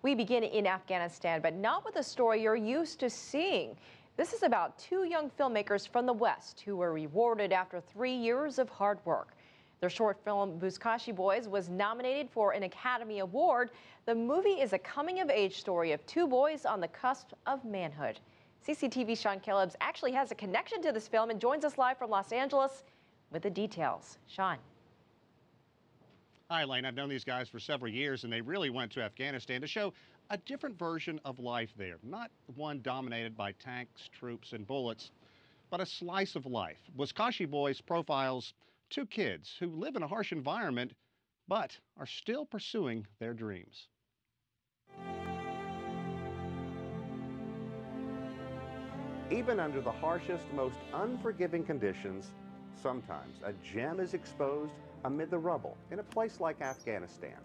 We begin in Afghanistan, but not with a story you're used to seeing. This is about two young filmmakers from the West who were rewarded after 3 years of hard work. Their short film, Buzkashi Boys, was nominated for an Academy Award. The movie is a coming-of-age story of two boys on the cusp of manhood. CCTV's Sean Callebs actually has a connection to this film and joins us live from Los Angeles with the details. Sean. Hi, Elaine. I've known these guys for several years, and they really went to Afghanistan to show a different version of life there. Not one dominated by tanks, troops, and bullets, but a slice of life. Buzkashi Boys profiles two kids who live in a harsh environment, but are still pursuing their dreams. Even under the harshest, most unforgiving conditions, sometimes a gem is exposed amid the rubble in a place like Afghanistan.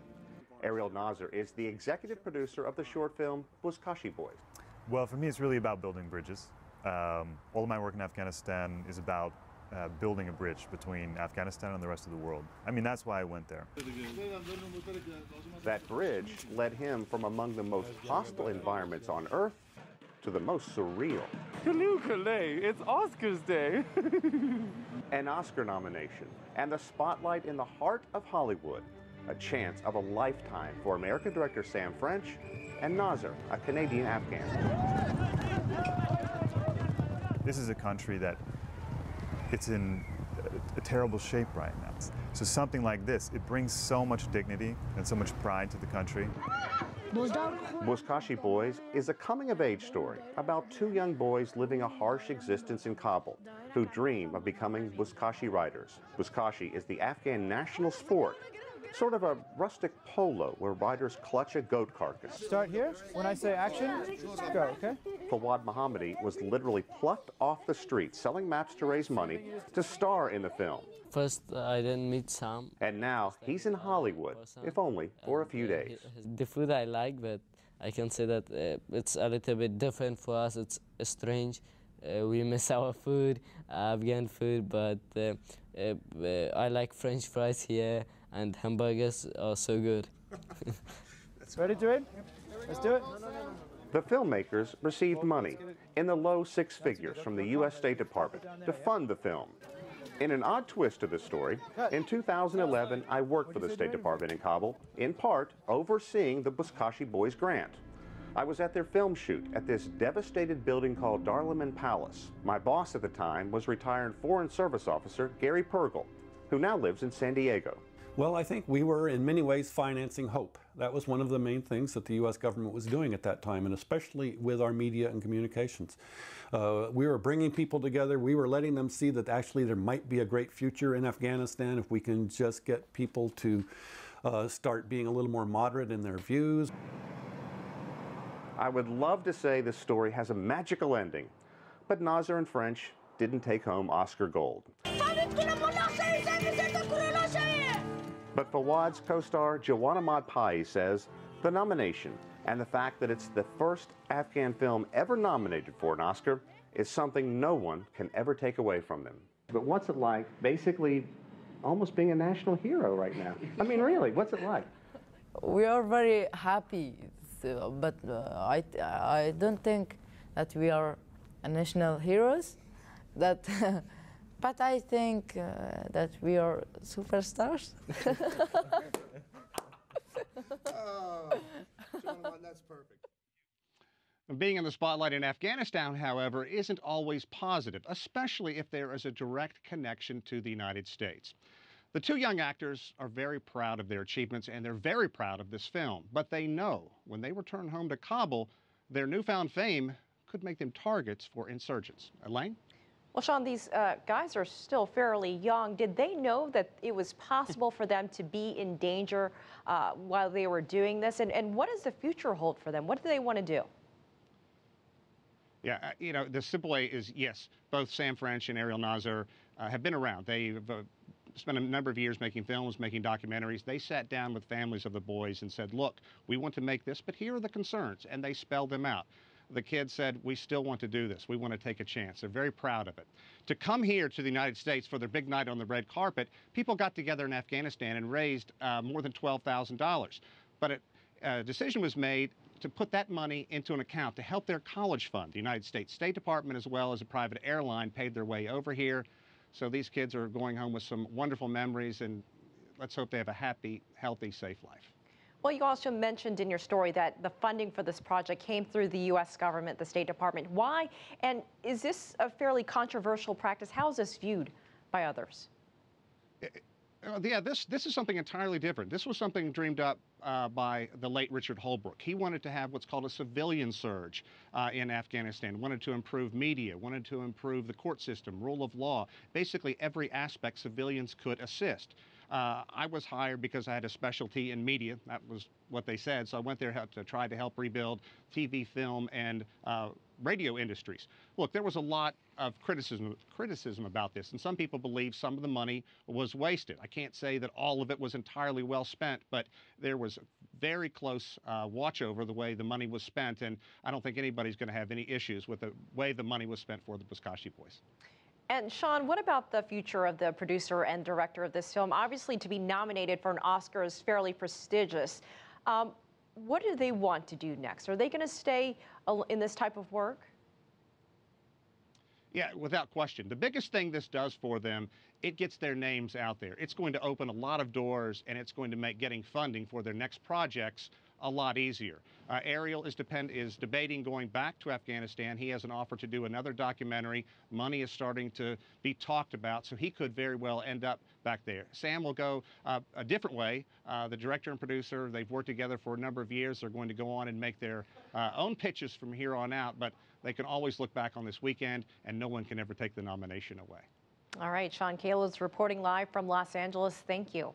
Ariel Nazar is the executive producer of the short film Buzkashi Boys. Well, for me, it's really about building bridges. All of my work in Afghanistan is about building a bridge between Afghanistan and the rest of the world. I mean, that's why I went there. That bridge led him from among the most hostile environments on Earth to the most surreal. It's Oscars Day. An Oscar nomination and the spotlight in the heart of Hollywood. A chance of a lifetime for American director Sam French and Nazar, a Canadian Afghan. This is a country that it's in a terrible shape right now. So something like this, it brings so much dignity and so much pride to the country. Buzkashi Boys is a coming-of-age story about two young boys living a harsh existence in Kabul who dream of becoming Buzkashi riders. Buzkashi is the Afghan national sport, sort of a rustic polo where riders clutch a goat carcass. Start here. When I say action, go, okay? Fawad Mohammadi was literally plucked off the street selling maps to raise money to star in the film. First, I didn't meet Sam. And now he's in Hollywood, if only for a few days. The food I like, but I can say that it's a little bit different for us. It's strange. We miss our food, Afghan food, but I like French fries here, and hamburgers are so good. Ready to read? Let's do it. The filmmakers received money in the low six figures from the U.S. State Department to fund the film. In an odd twist to this story, in 2011, I worked for the State Department in Kabul, in part overseeing the Buzkashi Boys grant. I was at their film shoot at this devastated building called Darliman Palace. My boss at the time was retired Foreign Service Officer Gary Pergel, who now lives in San Diego. Well, I think we were in many ways financing hope. That was one of the main things that the U.S. government was doing at that time, and especially with our media and communications. We were bringing people together. We were letting them see that actually there might be a great future in Afghanistan if we can just get people to start being a little more moderate in their views. I would love to say this story has a magical ending, but Nazar and French didn't take home Oscar gold. But Fawad's co-star Joanna Madpai says the nomination and the fact that it's the first Afghan film ever nominated for an Oscar is something no one can ever take away from them. But what's it like basically almost being a national hero right now? I mean, really, what's it like? We are very happy, but I don't think that we are national heroes. That. But I think that we are superstars. Oh, that's perfect. Being in the spotlight in Afghanistan, however, isn't always positive, especially if there is a direct connection to the United States. The two young actors are very proud of their achievements, and they're very proud of this film. But they know when they return home to Kabul, their newfound fame could make them targets for insurgents. Elaine? Well, Sean, these guys are still fairly young. Did they know that it was possible for them to be in danger while they were doing this? And what does the future hold for them? What do they want to do? Yeah, you know, the simple way is, yes, both Sam French and Ariel Nazar have been around. They've spent a number of years making films, making documentaries. They sat down with families of the boys and said, look, we want to make this, but here are the concerns, and they spelled them out. The kids said, we still want to do this. We want to take a chance. They're very proud of it. To come here to the United States for their big night on the red carpet, people got together in Afghanistan and raised more than $12,000. But a decision was made to put that money into an account to help their college fund. The United States State Department, as well as a private airline, paid their way over here. So these kids are going home with some wonderful memories, and let's hope they have a happy, healthy, safe life. Well, you also mentioned in your story that the funding for this project came through the U.S. government, the State Department. Why? And is this a fairly controversial practice? How is this viewed by others? Yeah, this is something entirely different. This was something dreamed up by the late Richard Holbrooke. He wanted to have what's called a civilian surge in Afghanistan, wanted to improve media, wanted to improve the court system, rule of law, basically every aspect civilians could assist. I was hired because I had a specialty in media. That was what they said. So I went there to try to help rebuild TV, film, and radio industries. Look, there was a lot of criticism about this, and some people believe some of the money was wasted. I can't say that all of it was entirely well spent, but there was very close watch over the way the money was spent, and I don't think anybody's going to have any issues with the way the money was spent for the Buzkashi Boys. And Sean, what about the future of the producer and director of this film? Obviously, to be nominated for an Oscar is fairly prestigious. What do they want to do next? Are they going to stay in this type of work? Yeah, without question. The biggest thing this does for them, it gets their names out there. It's going to open a lot of doors, and it's going to make getting funding for their next projects a lot easier. Ariel is debating going back to Afghanistan. He has an offer to do another documentary. Money is starting to be talked about, so he could very well end up back there. Sam will go a different way. The director and producer, they've worked together for a number of years. They're going to go on and make their own pitches from here on out, but they can always look back on this weekend, and no one can ever take the nomination away. All right, Sean Callebs reporting live from Los Angeles. Thank you.